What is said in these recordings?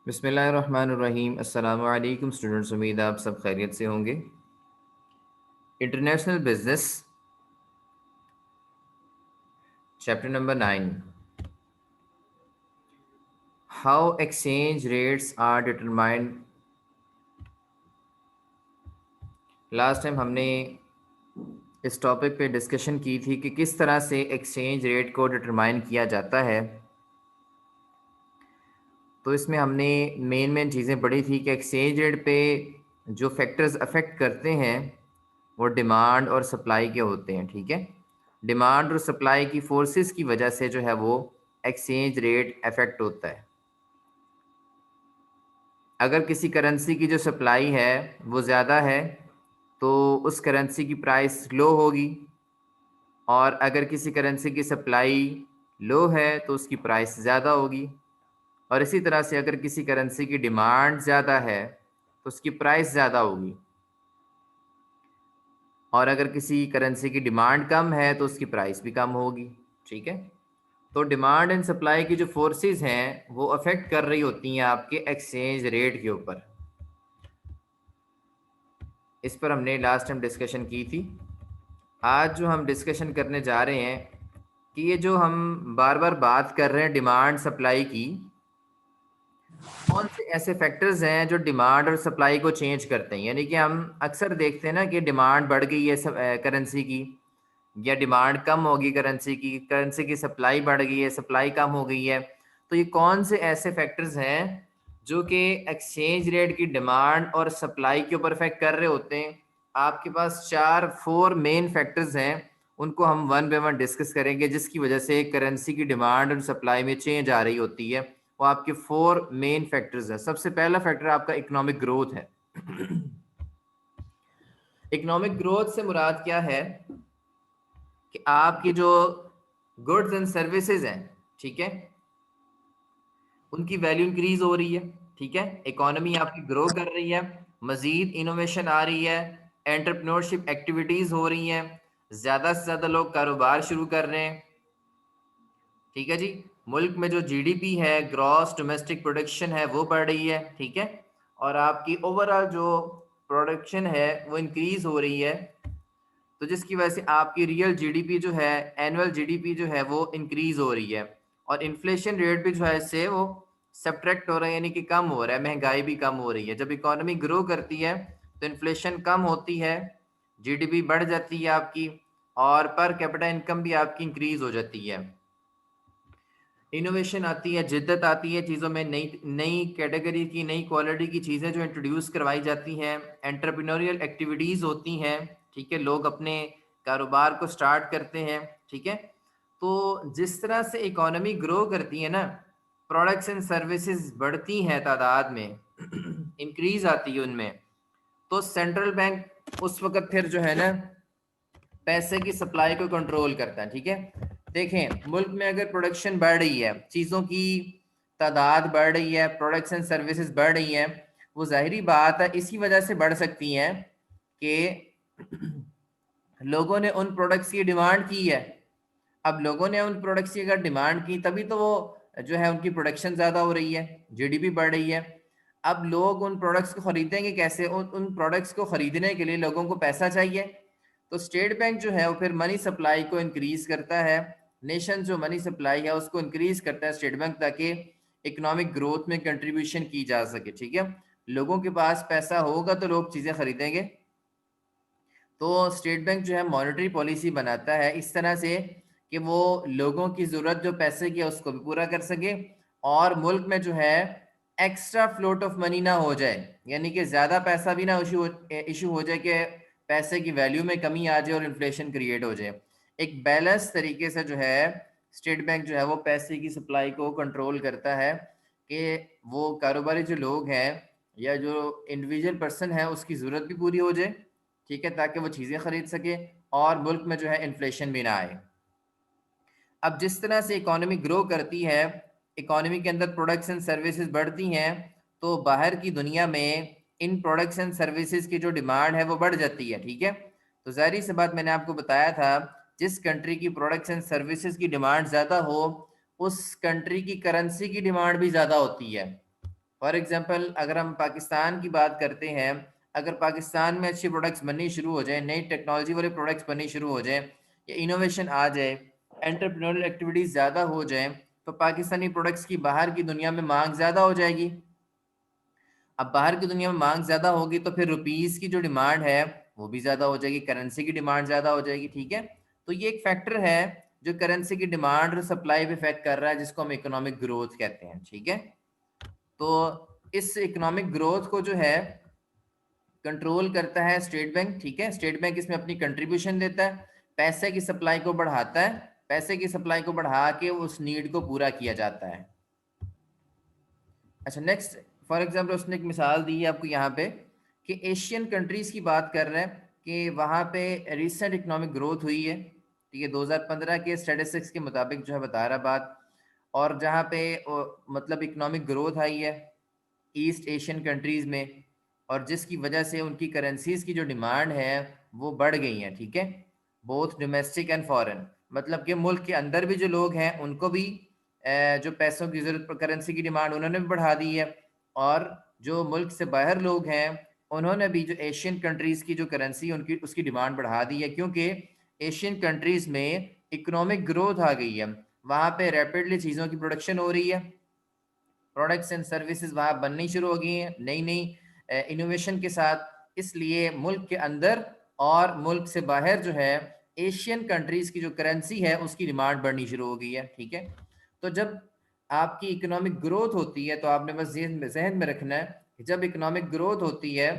बिस्मिल्लाहिर्रहमानिर्रहीम। अस्सलामु अलैकुम स्टूडेंट्स, उम्मीद है आप सब खैरियत से होंगे। International business chapter number 9, how exchange rates are determined. Last time हमने इस टॉपिक पे डिस्कशन की थी कि किस तरह से एक्सचेंज रेट को डिटरमाइन किया जाता है। तो इसमें हमने मेन चीज़ें पढ़ी थी कि एक्सचेंज रेट पे जो फैक्टर्स अफेक्ट करते हैं वो डिमांड और सप्लाई के होते हैं। ठीक है, डिमांड और सप्लाई की फोर्सेस की वजह से जो है वो एक्सचेंज रेट अफेक्ट होता है। अगर किसी करेंसी की जो सप्लाई है वो ज़्यादा है तो उस करेंसी की प्राइस लो होगी, और अगर किसी करेंसी की सप्लाई लो है तो उसकी प्राइस ज़्यादा होगी। और इसी तरह से अगर किसी करेंसी की डिमांड ज़्यादा है तो उसकी प्राइस ज़्यादा होगी, और अगर किसी करेंसी की डिमांड कम है तो उसकी प्राइस भी कम होगी। ठीक है, तो डिमांड एंड सप्लाई की जो फोर्सेस हैं वो अफेक्ट कर रही होती हैं आपके एक्सचेंज रेट के ऊपर। इस पर हमने लास्ट टाइम डिस्कशन की थी। आज जो हम डिस्कशन करने जा रहे हैं कि ये जो हम बार बार बात कर रहे हैं डिमांड सप्लाई की, कौन से ऐसे फैक्टर्स हैं जो डिमांड और सप्लाई को चेंज करते हैं। यानी कि हम अक्सर देखते हैं ना कि डिमांड बढ़ गई है करेंसी की, या डिमांड कम होगी करेंसी की सप्लाई बढ़ गई है, सप्लाई कम हो गई है। तो ये कौन से ऐसे फैक्टर्स हैं जो कि एक्सचेंज रेट की डिमांड और सप्लाई के ऊपर इफेक्ट कर रहे होते हैं। आपके पास 4 मेन फैक्टर्स हैं, उनको हम वन बाय वन डिस्कस करेंगे, जिसकी वजह से करेंसी की डिमांड और सप्लाई में चेंज आ रही होती है। वो आपके 4 मेन फैक्टर्स हैं। सबसे पहला फैक्टर आपका इकोनॉमिक ग्रोथ है। इकोनॉमिक ग्रोथ से मुराद क्या है कि आपकी जो गुड्स एंड सर्विसेज हैं, ठीक है, उनकी वैल्यू इंक्रीज हो रही है। ठीक है, इकोनॉमी आपकी ग्रो कर रही है, मजीद इनोवेशन आ रही है, एंटरप्रेन्योरशिप एक्टिविटीज हो रही हैं, ज्यादा से ज्यादा लोग कारोबार शुरू कर रहे हैं। ठीक है जी, मुल्क में जो जीडीपी है, ग्रॉस डोमेस्टिक प्रोडक्शन है, वो बढ़ रही है। ठीक है, और आपकी ओवरऑल जो प्रोडक्शन है वो इंक्रीज हो रही है, तो जिसकी वजह से आपकी रियल जीडीपी जो है, एनुअल जीडीपी जो है वो इंक्रीज हो रही है, और इन्फ्लेशन रेट भी जो है इससे वो सब्ट्रैक्ट हो रहा है, यानी कि कम हो रहा है, महंगाई भी कम हो रही है। जब इकोनॉमी ग्रो करती है तो इन्फ्लेशन कम होती है, जीडीपी बढ़ जाती है आपकी, और पर कैपिटा इनकम भी आपकी इंक्रीज हो जाती है। इनोवेशन आती है, जिद्दत आती है चीज़ों में, नई नई कैटेगरी की, नई क्वालिटी की चीज़ें जो इंट्रोड्यूस करवाई जाती हैं, एंटरप्रेन्योरियल एक्टिविटीज़ होती हैं। ठीक है, लोग अपने कारोबार को स्टार्ट करते हैं। ठीक है, तो जिस तरह से इकोनॉमी ग्रो करती है ना, प्रोडक्ट्स एंड सर्विसेज बढ़ती हैं तादाद में, इंक्रीज आती है उनमें, तो सेंट्रल बैंक उस वक्त फिर जो है ना पैसे की सप्लाई को कंट्रोल करता है। ठीक है, देखें मुल्क में अगर प्रोडक्शन बढ़ रही है, चीज़ों की तादाद बढ़ रही है, प्रोडक्ट्स एंड सर्विसेज बढ़ रही हैं, वो जाहिरी बात है इसी वजह से बढ़ सकती हैं कि लोगों ने उन प्रोडक्ट्स की डिमांड की है। अब लोगों ने उन प्रोडक्ट्स की अगर डिमांड की, तभी तो वो जो है उनकी प्रोडक्शन ज़्यादा हो रही है, जीडीपी बढ़ रही है। अब लोग उन प्रोडक्ट्स को खरीदेंगे कैसे? उन प्रोडक्ट्स को खरीदने के लिए लोगों को पैसा चाहिए, तो स्टेट बैंक जो है वो फिर मनी सप्लाई को इंक्रीज करता है। नेशन जो मनी सप्लाई है उसको इंक्रीज करता है स्टेट बैंक, ताकि इकोनॉमिक ग्रोथ में कंट्रीब्यूशन की जा सके। ठीक है, लोगों के पास पैसा होगा तो लोग चीज़ें खरीदेंगे। तो स्टेट बैंक जो है मॉनेटरी पॉलिसी बनाता है इस तरह से कि वो लोगों की ज़रूरत जो पैसे की है उसको भी पूरा कर सके, और मुल्क में जो है एक्स्ट्रा फ्लोट ऑफ मनी ना हो जाए, यानी कि ज़्यादा पैसा भी ना इशू हो जाए कि पैसे की वैल्यू में कमी आ जाए और इन्फ्लेशन क्रिएट हो जाए। एक बैलेंस तरीके से जो है स्टेट बैंक जो है वो पैसे की सप्लाई को कंट्रोल करता है कि वो कारोबारी जो लोग हैं या जो इंडिविजुअल पर्सन है उसकी ज़रूरत भी पूरी हो जाए। ठीक है, ताकि वो चीज़ें खरीद सके और मुल्क में जो है इन्फ्लेशन भी ना आए। अब जिस तरह से इकोनॉमी ग्रो करती है, इकोनॉमी के अंदर प्रोडक्ट्स एंड सर्विसेज बढ़ती हैं, तो बाहर की दुनिया में इन प्रोडक्ट्स एंड सर्विसेज की जो डिमांड है वो बढ़ जाती है। ठीक है, तो ज़ाहिर सी बात, मैंने आपको बताया था जिस कंट्री की प्रोडक्ट्स एंड सर्विसेज की डिमांड ज़्यादा हो, उस कंट्री की करेंसी की डिमांड भी ज़्यादा होती है। फॉर एग्जांपल अगर हम पाकिस्तान की बात करते हैं, अगर पाकिस्तान में अच्छी प्रोडक्ट्स बननी शुरू हो जाए, नई टेक्नोलॉजी वाले प्रोडक्ट्स बननी शुरू हो जाए, या इनोवेशन आ जाए, एंटरप्रेन्योरियल एक्टिविटीज़ ज़्यादा हो जाए, तो पाकिस्तानी प्रोडक्ट्स की बाहर की दुनिया में मांग ज़्यादा हो जाएगी। अब बाहर की दुनिया में मांग ज़्यादा होगी तो फिर रुपीज़ की जो डिमांड है वो भी ज़्यादा हो जाएगी, करेंसी की डिमांड ज़्यादा हो जाएगी। ठीक है, तो ये एक फैक्टर है जो करेंसी की डिमांड और सप्लाई पे इफेक्ट कर रहा है, जिसको हम इकोनॉमिक ग्रोथ कहते हैं। ठीक है, तो इस इकोनॉमिक ग्रोथ को जो है कंट्रोल करता है स्टेट बैंक। ठीक है, स्टेट बैंक इसमें अपनी कंट्रीब्यूशन देता है, पैसे की सप्लाई को बढ़ाता है, पैसे की सप्लाई को बढ़ा के उस नीड को पूरा किया जाता है। अच्छा, नेक्स्ट फॉर एग्जांपल उसने एक मिसाल दी है आपको यहाँ पे कि एशियन कंट्रीज की बात कर रहे हैं कि वहाँ पे रिसेंट इकोनॉमिक ग्रोथ हुई है। ठीक है, 2015 के स्टैटिस्टिक्स के मुताबिक जो है बता रहा बात, और जहाँ पे मतलब इकोनॉमिक ग्रोथ आई है ईस्ट एशियन कंट्रीज में, और जिसकी वजह से उनकी करेंसीज की जो डिमांड है वो बढ़ गई है। ठीक है, बोथ डोमेस्टिक एंड फॉरेन, मतलब कि मुल्क के अंदर भी जो लोग हैं उनको भी जो पैसों की जरूरत, करेंसी की डिमांड उन्होंने भी बढ़ा दी है, और जो मुल्क से बाहर लोग हैं उन्होंने भी जो एशियन कंट्रीज की जो करेंसी उनकी उसकी डिमांड बढ़ा दी है, क्योंकि एशियन कंट्रीज में इकोनॉमिक ग्रोथ आ गई है, वहाँ पे रैपिडली चीज़ों की प्रोडक्शन हो रही है, प्रोडक्ट्स एंड सर्विसेज वहाँ बननी शुरू हो गई हैं नई नई इनोवेशन के साथ। इसलिए मुल्क के अंदर और मुल्क से बाहर जो है एशियन कंट्रीज की जो करेंसी है उसकी डिमांड बढ़नी शुरू हो गई है। ठीक है, तो जब आपकी इकोनॉमिक ग्रोथ होती है तो आपने बस जहन में रखना है कि जब इकोनॉमिक ग्रोथ होती है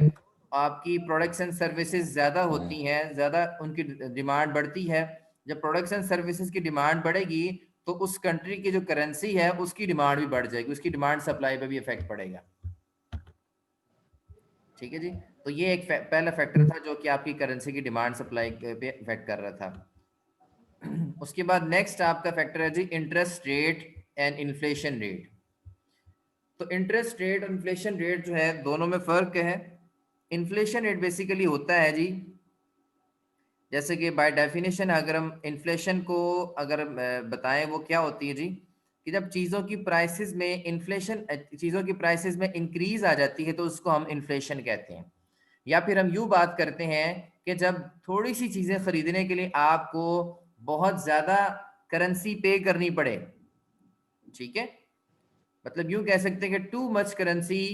आपकी प्रोडक्ट्स एंड सर्विसेज ज़्यादा होती हैं, ज़्यादा उनकी डिमांड बढ़ती है। जब प्रोडक्ट्स एंड सर्विसेज की डिमांड बढ़ेगी तो उस कंट्री की जो करेंसी है उसकी डिमांड भी बढ़ जाएगी, उसकी डिमांड सप्लाई पे भी इफेक्ट पड़ेगा। ठीक है जी, तो ये एक पहला फैक्टर था जो कि आपकी करेंसी की डिमांड सप्लाई पे इफेक्ट कर रहा था। उसके बाद नेक्स्ट आपका फैक्टर है जी interest rate and inflation rate. तो इंटरेस्ट रेट और इन्फ्लेशन रेट जो है दोनों में फर्क है। इन्फ्लेशन रेट बेसिकली होता है जी, जैसे कि बाय डेफिनेशन अगर हम इन्फ्लेशन को अगर बताएं वो क्या होती है जी, कि जब चीज़ों की प्राइसेस में इन्फ्लेशन, चीज़ों की प्राइसेस में इंक्रीज आ जाती है तो उसको हम इन्फ्लेशन कहते हैं। या फिर हम यूँ बात करते हैं कि जब थोड़ी सी चीज़ें खरीदने के लिए आपको बहुत ज़्यादा करेंसी पे करनी पड़े। ठीक है, मतलब यूँ कह सकते हैं कि to much currency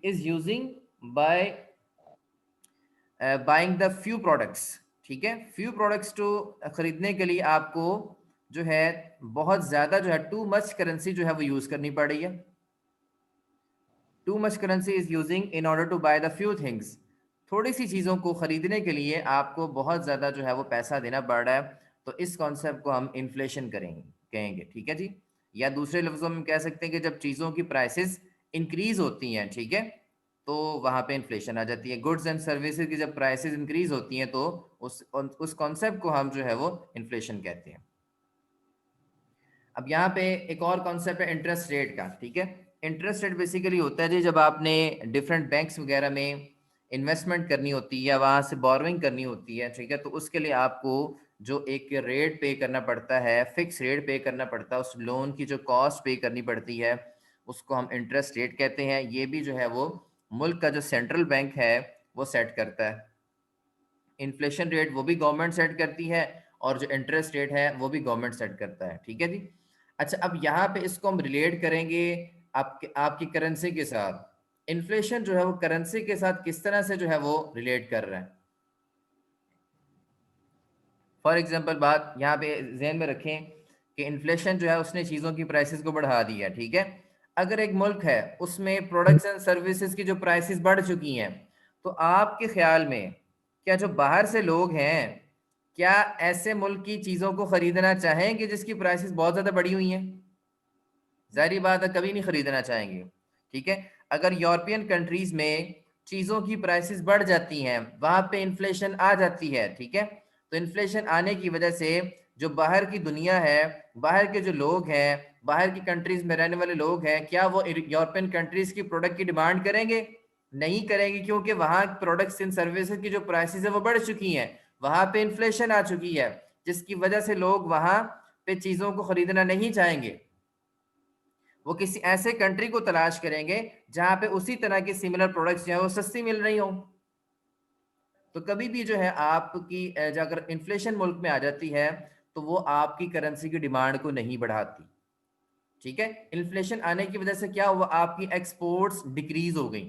is using by buying the few products. ठीक है, फ्यू प्रोडक्ट्स टू खरीदने के लिए आपको जो है बहुत ज्यादा जो है टू मच करेंसी जो है वो यूज करनी पड़ रही है। Too much currency is using in order to buy the few things, थोड़ी सी चीज़ों को खरीदने के लिए आपको बहुत ज़्यादा जो है वो पैसा देना पड़ रहा है, तो इस कॉन्सेप्ट को हम इन्फ्लेशन करेंगे कहेंगे। ठीक है जी, या दूसरे लफ्ज़ों में कह सकते हैं कि जब चीज़ों की प्राइसेस इंक्रीज होती हैं, ठीक है, तो वहाँ पे इन्फ्लेशन आ जाती है। गुड्स एंड सर्विसेज की जब प्राइसेस इंक्रीज होती हैं तो उस कॉन्सेप्ट को हम जो है वो इन्फ्लेशन कहते हैं। अब यहाँ पे एक और कॉन्सेप्ट है इंटरेस्ट रेट का। ठीक है, इंटरेस्ट रेट बेसिकली होता है जी जब आपने डिफरेंट बैंक्स वगैरह में इन्वेस्टमेंट करनी होती है या वहाँ से बोरोइंग करनी होती है, ठीक है, तो उसके लिए आपको जो एक रेट पे करना पड़ता है, फिक्स रेट पे करना पड़ता है, उस लोन की जो कॉस्ट पे करनी पड़ती है उसको हम इंटरेस्ट रेट कहते हैं। ये भी जो है वो मुल्क का जो सेंट्रल बैंक है वो सेट करता है। इन्फ्लेशन रेट वो भी गवर्नमेंट सेट करती है और जो इंटरेस्ट रेट है वो भी गवर्नमेंट सेट करता है। ठीक है जी, अच्छा अब यहाँ पे इसको हम रिलेट करेंगे आपकी करेंसी के साथ। इन्फ्लेशन जो है वो करेंसी के साथ किस तरह से जो है वो रिलेट कर रहा है। फॉर एग्जांपल बात यहाँ पे जहन में रखें कि इन्फ्लेशन जो है उसने चीज़ों की प्राइसेस को बढ़ा दिया। ठीक है, अगर एक मुल्क है उसमें प्रोडक्ट्स एंड सर्विसेज की जो प्राइसेस बढ़ चुकी हैं, तो आपके ख्याल में क्या जो बाहर से लोग हैं क्या ऐसे मुल्क की चीज़ों को खरीदना चाहेंगे जिसकी प्राइसेस बहुत ज़्यादा बढ़ी हुई हैं? ज़ाहिर बात है कभी नहीं खरीदना चाहेंगे। ठीक है, अगर यूरोपियन कंट्रीज में चीज़ों की प्राइसेस बढ़ जाती हैं, वहाँ पे इन्फ्लेशन आ जाती है, ठीक है, तो इन्फ्लेशन आने की वजह से जो बाहर की दुनिया है, बाहर के जो लोग हैं, बाहर की कंट्रीज में रहने वाले लोग हैं, क्या वो यूरोपियन कंट्रीज की प्रोडक्ट की डिमांड करेंगे? नहीं करेंगे, क्योंकि वहाँ प्रोडक्ट्स एंड सर्विसेज की जो प्राइसेस है वो बढ़ चुकी हैं, वहाँ पे इन्फ्लेशन आ चुकी है, जिसकी वजह से लोग वहाँ पे चीज़ों को खरीदना नहीं चाहेंगे। वो किसी ऐसे कंट्री को तलाश करेंगे जहां पे उसी तरह की सिमिलर प्रोडक्ट्स जो है वो सस्ती मिल रही हो। तो कभी भी जो है आपकी अगर इन्फ्लेशन मुल्क में आ जाती है तो वो आपकी करेंसी की डिमांड को नहीं बढ़ाती। ठीक है, इन्फ्लेशन आने की वजह से क्या हुआ, आपकी एक्सपोर्ट्स डिक्रीज हो गई।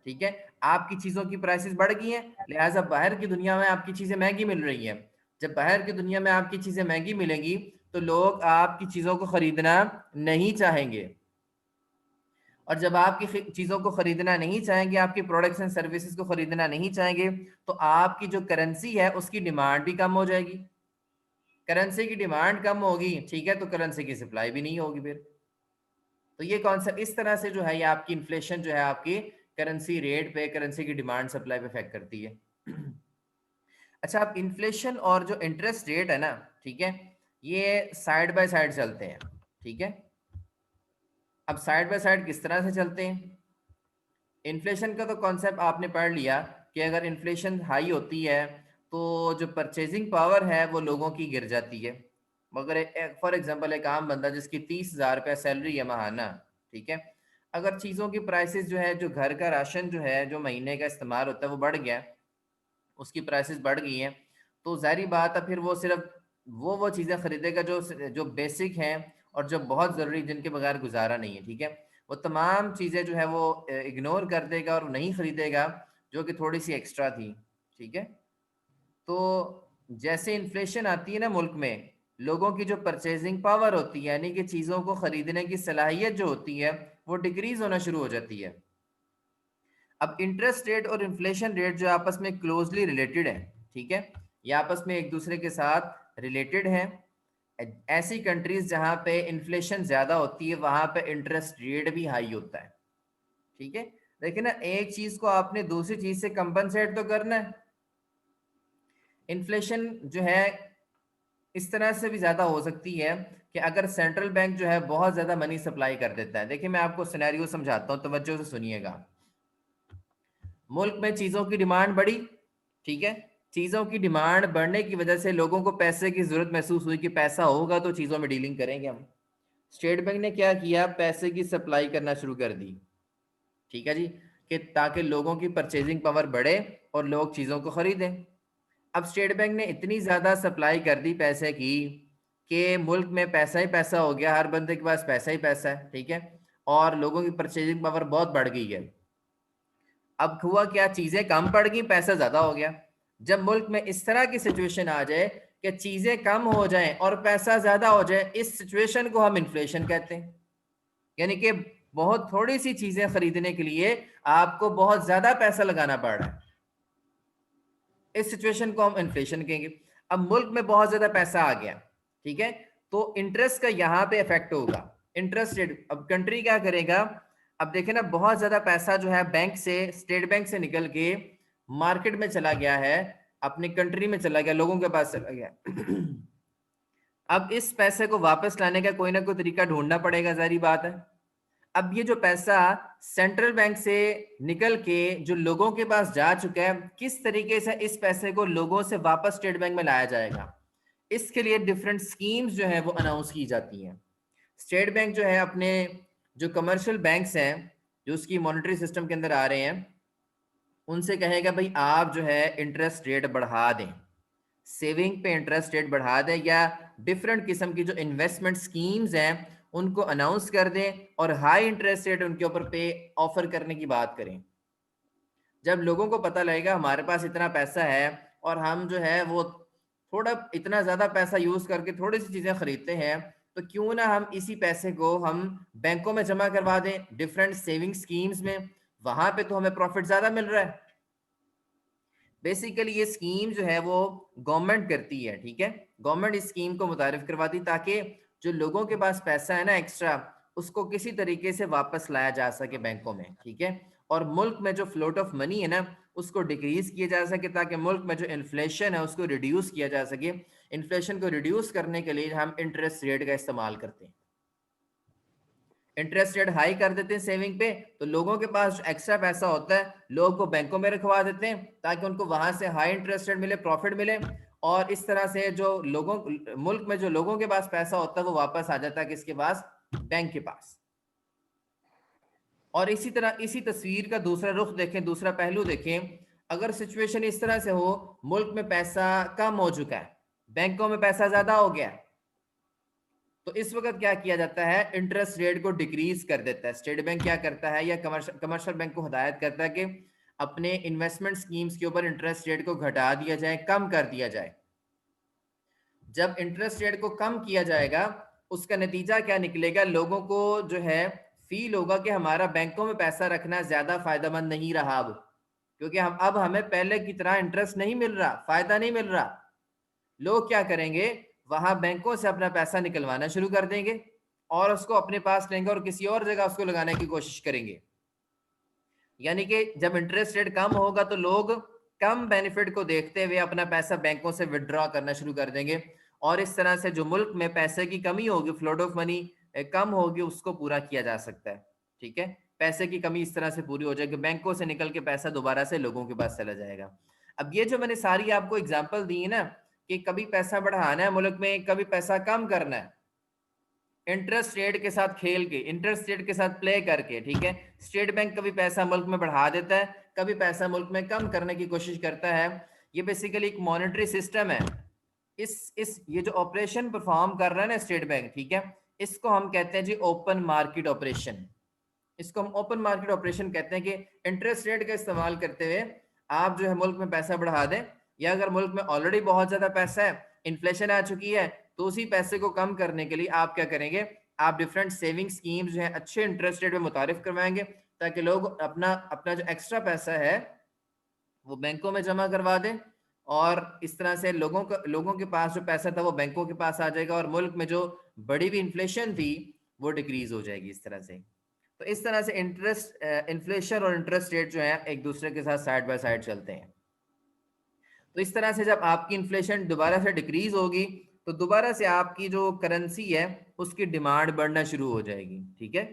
ठीक है, आपकी चीजों की प्राइसेस बढ़ गई हैं, लिहाजा बाहर की दुनिया में आपकी चीजें महंगी मिल रही हैं। जब बाहर की दुनिया में आपकी चीजें महंगी मिलेंगी तो लोग आपकी चीजों को खरीदना नहीं चाहेंगे, और जब आपकी चीजों को खरीदना नहीं चाहेंगे, आपकी प्रोडक्ट्स एंड सर्विसेज को खरीदना नहीं चाहेंगे, तो आपकी जो करेंसी है उसकी डिमांड भी कम हो जाएगी। करेंसी की डिमांड कम होगी, ठीक है, तो करेंसी की सप्लाई भी नहीं होगी फिर। तो ये कॉन्सेप्ट इस तरह से जो है, ये आपकी इन्फ्लेशन जो है आपकी करेंसी रेट पे, करेंसी की डिमांड सप्लाई पे इफेक्ट करती है। अच्छा, अब इन्फ्लेशन और जो इंटरेस्ट रेट है ना, ठीक है, ये साइड बाय साइड चलते हैं। ठीक है, अब साइड बाय साइड किस तरह से चलते हैं? इन्फ्लेशन का तो कॉन्सेप्ट आपने पढ़ लिया कि अगर इन्फ्लेशन हाई होती है तो जो परचेजिंग पावर है वो लोगों की गिर जाती है। मगर फॉर एग्जांपल एक आम बंदा जिसकी 30,000 रुपया सैलरी है महाना, ठीक है, अगर चीज़ों की प्राइसेस जो है, जो घर का राशन जो है, जो महीने का इस्तेमाल होता है वो बढ़ गया, उसकी प्राइसेस बढ़ गई हैं, तो जाहिर बात है फिर वो सिर्फ वो चीज़ें खरीदेगा जो जो बेसिक हैं और जो बहुत ज़रूरी, जिनके बगैर गुजारा नहीं है। ठीक है, वो तमाम चीज़ें जो है वो इग्नोर कर देगा और नहीं खरीदेगा जो कि थोड़ी सी एक्स्ट्रा थी। ठीक है, तो जैसे इन्फ्लेशन आती है ना मुल्क में, लोगों की जो परचेजिंग पावर होती है, यानी कि चीज़ों को खरीदने की सलाहियत जो होती है, वो डिक्रीज होना शुरू हो जाती है। अब इंटरेस्ट रेट और इन्फ्लेशन रेट जो आपस में क्लोजली रिलेटेड है, ठीक है, ये आपस में एक दूसरे के साथ रिलेटेड है। ऐसी कंट्रीज जहां पे इन्फ्लेशन ज्यादा होती है वहां पे इंटरेस्ट रेट भी हाई होता है। ठीक है, देखिए ना, एक चीज को आपने दूसरी चीज से कंपनसेट तो करना है। इन्फ्लेशन जो है इस तरह से भी ज्यादा हो सकती है कि अगर सेंट्रल बैंक जो है बहुत ज्यादा मनी सप्लाई कर देता है। देखिए मैं आपको सिनेरियो समझाता हूँ, तवज्जो से सुनिएगा। मुल्क में चीजों की डिमांड बढ़ी, ठीक है, चीजों की डिमांड बढ़ने की वजह से लोगों को पैसे की जरूरत महसूस हुई कि पैसा होगा तो चीजों में डीलिंग करेंगे हम। स्टेट बैंक ने क्या किया, पैसे की सप्लाई करना शुरू कर दी। ठीक है जी, कि ताकि लोगों की परचेजिंग पावर बढ़े और लोग चीजों को खरीदें। अब स्टेट बैंक ने इतनी ज्यादा सप्लाई कर दी पैसे की कि मुल्क में पैसा ही पैसा हो गया, हर बंदे के पास पैसा ही पैसा है। ठीक है, और लोगों की परचेजिंग पावर बहुत बढ़ गई है। अब हुआ क्या, चीजें कम पड़ गई, पैसा ज्यादा हो गया। जब मुल्क में इस तरह की सिचुएशन आ जाए कि चीजें कम हो जाएं और पैसा ज्यादा हो जाए, इस सिचुएशन को हम इन्फ्लेशन कहते हैं। यानी कि बहुत थोड़ी सी चीजें खरीदने के लिए आपको बहुत ज्यादा पैसा लगाना पड़ रहा है, इस सिचुएशन को हम इन्फ्लेशन कहेंगे। अब मुल्क में बहुत ज्यादा पैसा आ गया, ठीक है, तो इंटरेस्ट का यहां पे इफेक्ट होगा, इंटरेस्ट रेट। अब कंट्री क्या करेगा, अब देखें ना, बहुत ज्यादा पैसा जो है बैंक से, स्टेट बैंक से निकल के मार्केट में चला गया है, अपनी कंट्री में चला गया, लोगों के पास चला गया। अब इस पैसे को वापस लाने का कोई ना कोई तरीका ढूंढना पड़ेगा, जारी बात है। अब ये जो पैसा सेंट्रल बैंक से निकल के जो लोगों के पास जा चुका है, किस तरीके से इस पैसे को लोगों से वापस स्टेट बैंक में लाया जाएगा, इसके लिए डिफरेंट स्कीम्स जो है वो अनाउंस की जाती हैं। स्टेट बैंक जो है अपने जो कमर्शियल बैंक्स हैं जो उसकी मॉनेटरी सिस्टम के अंदर आ रहे हैं, उनसे कहेगा भाई आप जो है इंटरेस्ट रेट बढ़ा दें, सेविंग पे इंटरेस्ट रेट बढ़ा दें, या डिफरेंट किस्म की जो इन्वेस्टमेंट स्कीम्स हैं उनको अनाउंस कर दें और हाई इंटरेस्ट रेट उनके ऊपर पे ऑफर करने की बात करें। जब लोगों को पता लगेगा हमारे पास इतना पैसा है और हम जो है वो थोड़ा इतना ज्यादा पैसा यूज करके थोड़ी सी चीजें खरीदते हैं, तो क्यों ना हम इसी पैसे को हम बैंकों में जमा करवा दें, डिफरेंट सेविंग स्कीम्स में, वहां पे तो हमें प्रॉफिट ज्यादा मिल रहा है। बेसिकली ये स्कीम जो है वो गवर्नमेंट करती है। ठीक है, गवर्नमेंट इस स्कीम को मुतारिफ करवाती ताकि जो लोगों के पास पैसा है ना एक्स्ट्रा, उसको किसी तरीके से वापस लाया जा सके बैंकों में। ठीक है, और मुल्क में जो फ्लोट ऑफ मनी है ना उसको डिक्रीज किया जा सके, ताकि मुल्क में जो इन्फ्लेशन है उसको रिड्यूस किया जा सके। इन्फ्लेशन को रिड्यूस करने के लिए हम इंटरेस्ट रेट का इस्तेमाल करते हैं। इंटरेस्ट रेट हाई कर देते हैं सेविंग पे, तो लोगों के पास जो एक्स्ट्रा पैसा होता है लोग को बैंकों में रखवा देते हैं ताकि उनको वहां से हाई इंटरेस्ट रेट मिले, प्रॉफिट मिले, और इस तरह से जो लोगों मुल्क में जो लोगों के पास पैसा होता है वो वापस आ जाता है किसके पास, बैंक के पास। और इसी तरह इसी तस्वीर का दूसरा रुख देखें, दूसरा पहलू देखें। अगर सिचुएशन इस तरह से हो, मुल्क में पैसा कम हो चुका है, बैंकों में पैसा ज्यादा हो गया है, तो इस वक्त क्या किया जाता है, इंटरेस्ट रेट को डिक्रीज कर देता है। स्टेट बैंक क्या करता है, या कमर्शियल बैंक को हिदायत करता है कि अपने इन्वेस्टमेंट स्कीम्स के ऊपर इंटरेस्ट रेट को घटा दिया जाए, कम कर दिया जाए। जब इंटरेस्ट रेट को कम किया जाएगा, उसका नतीजा क्या निकलेगा, लोगों को जो है फील होगा कि हमारा बैंकों में पैसा रखना ज्यादा फायदेमंद नहीं रहा अब, क्योंकि हम अब हमें पहले की तरह इंटरेस्ट नहीं मिल रहा, फायदा नहीं मिल रहा। लोग क्या करेंगे, वहां बैंकों से अपना पैसा निकलवाना शुरू कर देंगे और उसको अपने पास लेंगे और किसी और जगह उसको लगाने की कोशिश करेंगे। यानी कि जब इंटरेस्ट रेट कम होगा तो लोग कम बेनिफिट को देखते हुए अपना पैसा बैंकों से विड्रॉ करना शुरू कर देंगे, और इस तरह से जो मुल्क में पैसे की कमी होगी, फ्लोट ऑफ मनी कम होगी, उसको पूरा किया जा सकता है। ठीक है, पैसे की कमी इस तरह से पूरी हो जाएगी, बैंकों से निकल के पैसा दोबारा से लोगों के पास चला जाएगा। अब ये जो मैंने सारी आपको एग्जाम्पल दी है ना, कि कभी पैसा बढ़ाना है मुल्क में, कभी पैसा कम करना है, इंटरेस्ट रेट के साथ खेल के, इंटरेस्ट रेट के साथ प्ले करके। ठीक है, स्टेट बैंक कभी पैसा मुल्क में बढ़ा देता है, कभी पैसा मुल्क में कम करने की कोशिश करता है। ये बेसिकली एक मॉनेटरी सिस्टम है। इस ये जो ऑपरेशन परफॉर्म कर रहा है ना स्टेट बैंक, ठीक है, इसको हम कहते हैं जी ओपन मार्केट ऑपरेशन। इसको हम ओपन मार्केट ऑपरेशन कहते हैं कि इंटरेस्ट रेट का इस्तेमाल करते हुए आप जो है मुल्क में पैसा बढ़ा दें, या अगर मुल्क में ऑलरेडी बहुत ज्यादा पैसा है, इन्फ्लेशन आ चुकी है, तो उसी पैसे को कम करने के लिए आप क्या करेंगे, आप डिफरेंट सेविंग स्कीम जो है अच्छे इंटरेस्ट रेट में मुतारिफ करवाएंगे, ताकि लोग अपना अपना जो एक्स्ट्रा पैसा है वो बैंकों में जमा करवा दें, और इस तरह से लोगों के पास जो पैसा था वो बैंकों के पास आ जाएगा, और मुल्क में जो बड़ी भी इन्फ्लेशन थी वो डिक्रीज हो जाएगी इस तरह से। तो इस तरह से इन्फ्लेशन और इंटरेस्ट रेट जो है एक दूसरे के साथ साइड बाय साइड चलते हैं। तो इस तरह से जब आपकी इन्फ्लेशन दोबारा से डिक्रीज होगी, तो दोबारा से आपकी जो करेंसी है उसकी डिमांड बढ़ना शुरू हो जाएगी। ठीक है,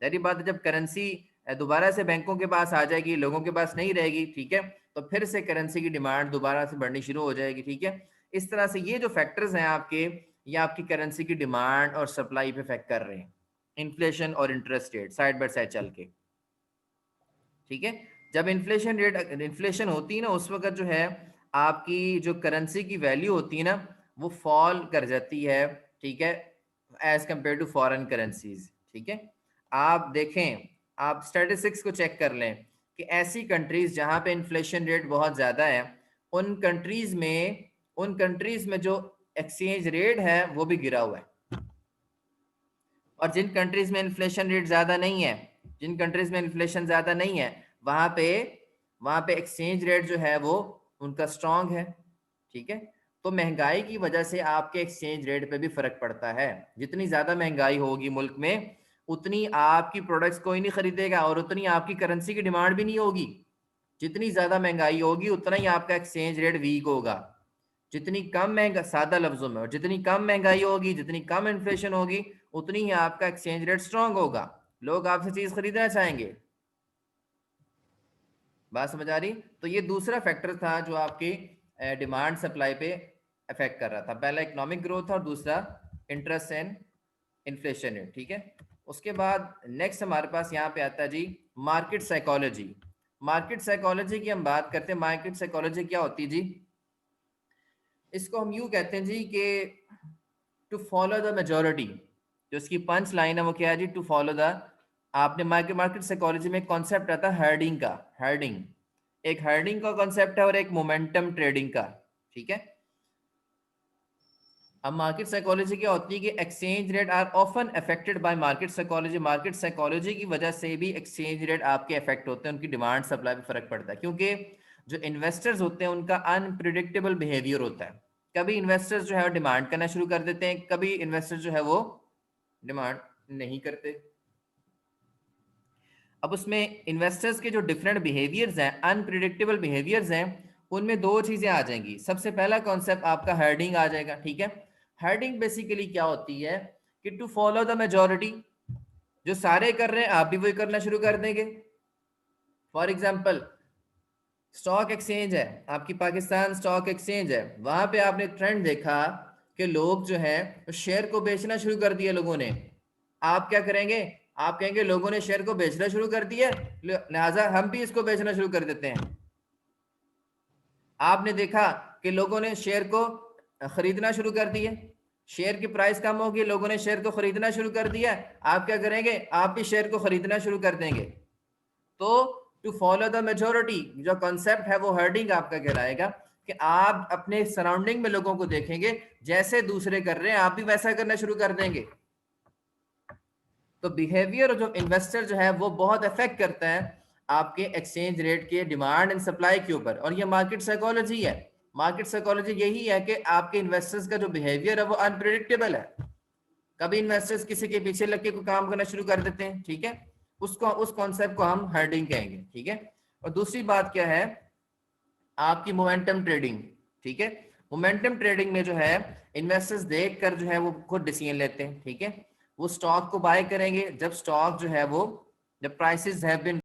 जाहिर बात है, जब करेंसी दोबारा से बैंकों के पास आ जाएगी, लोगों के पास नहीं रहेगी, ठीक है, तो फिर से करेंसी की डिमांड दोबारा से बढ़नी शुरू हो जाएगी। ठीक है, इस तरह से ये जो फैक्टर्स हैं आपके, ये आपकी करेंसी की डिमांड और सप्लाई पे इफेक्ट कर रहे हैं, इन्फ्लेशन और interest rate side by side चल के। ठीक है, जब इन्फ्लेशन होती है ना, उस वक्त जो है आपकी जो करेंसी की वैल्यू होती है ना, वो फॉल कर जाती है। ठीक है, as compare to foreign currencies. ठीक है, आप देखें, आप स्टैटिस्टिक्स को चेक कर लें कि ऐसी कंट्रीज जहां पे इन्फ्लेशन रेट बहुत ज्यादा है, उन कंट्रीज में जो एक्सचेंज रेट है वो भी गिरा हुआ है। और जिन कंट्रीज में इन्फ्लेशन रेट ज्यादा नहीं है, जिन कंट्रीज में इन्फ्लेशन ज्यादा नहीं है, वहां पे एक्सचेंज रेट जो है वो उनका स्ट्रांग है। ठीक है, तो महंगाई की वजह से आपके एक्सचेंज रेट पे भी फर्क पड़ता है। जितनी ज्यादा महंगाई होगी मुल्क में, उतनी आपकी प्रोडक्ट्स कोई नहीं खरीदेगा और उतनी आपकी करेंसी की डिमांड भी नहीं होगी। जितनी ज्यादा महंगाई होगी उतना ही आपका एक्सचेंज रेट वीक होगा। जितनी कम महंगा, सादा लफ्जों में, और जितनी कम महंगाई होगी, जितनी कम इन्फ्लेशन होगी, उतनी ही आपका एक्सचेंज रेट स्ट्रांग होगा, लोग आपसे चीज खरीदना चाहेंगे। बात समझ आ रही? तो ये दूसरा फैक्टर था जो आपकी डिमांड सप्लाई पे अफेक्ट कर रहा था। पहला इकोनॉमिक ग्रोथ और दूसरा इंटरेस्ट एंड इन्फ्लेशन रेट। ठीक है, उसके बाद नेक्स्ट हमारे पास यहाँ पे आता है जी मार्केट साइकोलॉजी। मार्केट साइकोलॉजी की हम बात करते हैं। मार्केट साइकोलॉजी क्या होती है जी? इसको हम यूं कहते हैं जी कि टू फॉलो द मेजोरिटी। जो इसकी पंच लाइन है वो क्या है जी? टू फॉलो द, आपने मार्केट साइकोलॉजी में एक कॉन्सेप्ट आता है हर्डिंग का। हर्डिंग, एक हर्डिंग का कॉन्सेप्ट है और एक मोमेंटम ट्रेडिंग का। ठीक है, अब मार्केट साइकोलॉजी क्या होती है कि exchange rate are often affected by market psychology. Market psychology की वजह से भी एक्सचेंज रेट आपके अफेक्ट होते हैं, उनकी डिमांड सप्लाई पे फर्क पड़ता है, क्योंकि जो इन्वेस्टर्स होते हैं उनका अनप्रिडिक्टेबल बिहेवियर होता है। कभी इन्वेस्टर्स जो है डिमांड करना शुरू कर देते हैं, कभी इन्वेस्टर्स जो है वो डिमांड नहीं करते। अब उसमें इन्वेस्टर्स के जो डिफरेंट बिहेवियर्स हैं, अनप्रिडिक्टेबल बिहेवियर्स हैं, उनमें दो चीजें आ जाएंगी। सबसे पहला कॉन्सेप्ट आपका हर्डिंग आ जाएगा। ठीक है, हर्डिंग बेसिकली क्या होती है कि टू फॉलो द मेजोरिटी, जो सारे कर रहे हैं आप भी वही करना शुरू कर देंगे। फॉर एग्जाम्पल, स्टॉक एक्सचेंज है, आपकी पाकिस्तान स्टॉक एक्सचेंज है, वहां पे आपने ट्रेंड देखा कि लोग जो है शेयर को बेचना शुरू कर दिया लोगों ने। आप क्या करेंगे? आप कहेंगे लोगों ने शेयर को बेचना शुरू कर दिया, लिहाजा हम भी इसको बेचना शुरू कर देते हैं। आपने देखा कि लोगों ने शेयर को खरीदना शुरू कर दिया, शेयर की प्राइस कम होगी, लोगों ने शेयर को खरीदना शुरू कर दिया, आप क्या करेंगे, आप भी शेयर को खरीदना शुरू कर देंगे। तो टू फॉलो द मेजोरिटी जो कॉन्सेप्ट है वो हर्डिंग आपका कहलाएगा, कि आप अपने सराउंडिंग में लोगों को देखेंगे जैसे दूसरे कर रहे हैं आप भी वैसा करना शुरू कर देंगे। तो बिहेवियर जो इन्वेस्टर जो है वो बहुत इफेक्ट करता है आपके एक्सचेंज रेट के डिमांड एंड सप्लाई के ऊपर, और ये मार्केट साइकोलॉजी है। मार्केट साइकोलॉजी यही है कि आपके इन्वेस्टर्स का जो बिहेवियर है वो अनप्रेडिक्टेबल है। कभी इन्वेस्टर्स किसी के पीछे लग के कोई काम करना शुरू कर देते हैं, ठीक है, उसको उस कॉन्सेप्ट को हम हर्डिंग कहेंगे, ठीक है। और दूसरी बात क्या है, आपकी मोमेंटम ट्रेडिंग, ठीक है। मोमेंटम ट्रेडिंग में जो है इन्वेस्टर्स देख कर जो है वो खुद डिसीजन लेते हैं, ठीक है। वो स्टॉक को बाय करेंगे जब स्टॉक जो है वो, जब प्राइसेस हैव बीन